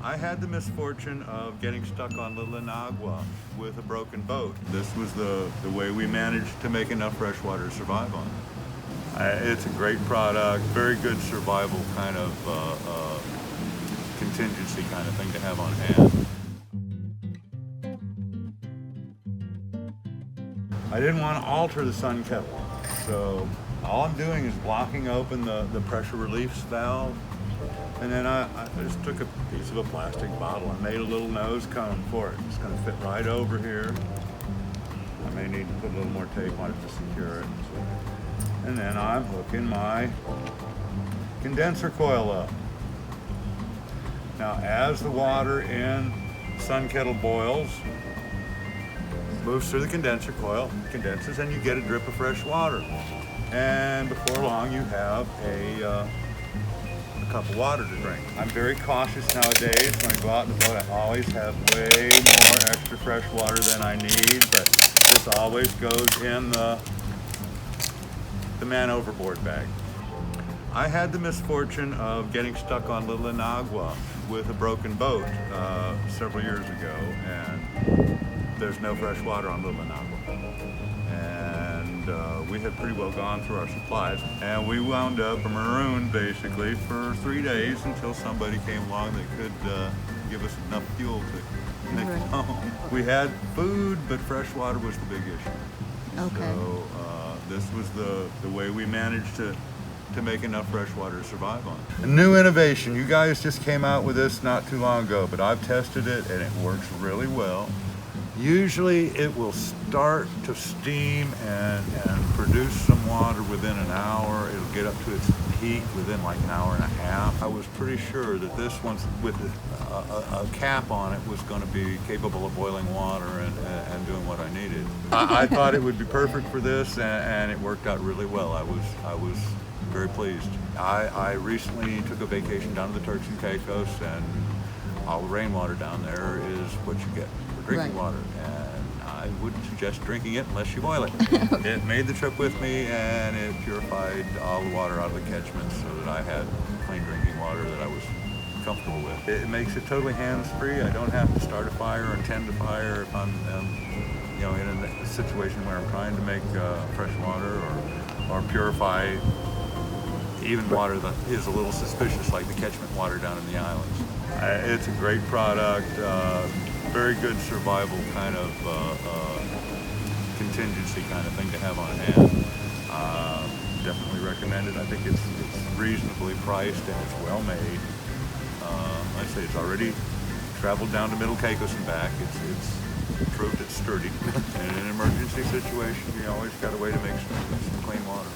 I had the misfortune of getting stuck on Little Inagua with a broken boat. This was the way we managed to make enough fresh water to survive on. It's a great product, very good survival kind of contingency kind of thing to have on hand. I didn't want to alter the sun kettle, so all I'm doing is blocking open the pressure relief valve, and then I just took a piece of a plastic bottle and made a little nose cone for it. It's going to fit right over here. I may need to put a little more tape on it to secure it. And then I'm hooking my condenser coil up. Now, as the water in sun kettle boils, moves through the condenser coil, condenses, and you get a drip of fresh water. And before long, you have a cup of water to drink. I'm very cautious nowadays. When I go out in the boat, I always have way more extra fresh water than I need, but this always goes in the man overboard bag. I had the misfortune of getting stuck on Little Inagua with a broken boat several years ago, and there's no fresh water on Little Inagua. And we had pretty well gone through our supplies, and we wound up marooned basically for 3 days until somebody came along that could give us enough fuel to make it home. We had food, but fresh water was the big issue. Okay. So this was the way we managed to make enough fresh water to survive on. A new innovation. You guys just came out with this not too long ago, but I've tested it and it works really well. Usually it will start to steam and produce some water within an hour. It'll get up to its peak within like an hour and a half. I was pretty sure that this one with a cap on it was going to be capable of boiling water and doing what I needed. I thought it would be perfect for this, and it worked out really well. I was very pleased. I recently took a vacation down to the Turks and Caicos, and all the rainwater down there is what you get for drinking water, and I wouldn't suggest drinking it unless you boil it. It made the trip with me, and it purified all the water out of the catchment so that I had clean drinking water that I was comfortable with. It makes it totally hands-free. I don't have to start a fire or tend a fire if I'm in a situation where I'm trying to make fresh water or purify even water that is a little suspicious, like the catchment water down in the islands. It's a great product, very good survival kind of contingency kind of thing to have on hand. Definitely recommend it. I think it's reasonably priced and it's well made. Like I say, it's already traveled down to Middle Caicos and back. It's proved it's sturdy. In an emergency situation, you always got a way to make some clean water.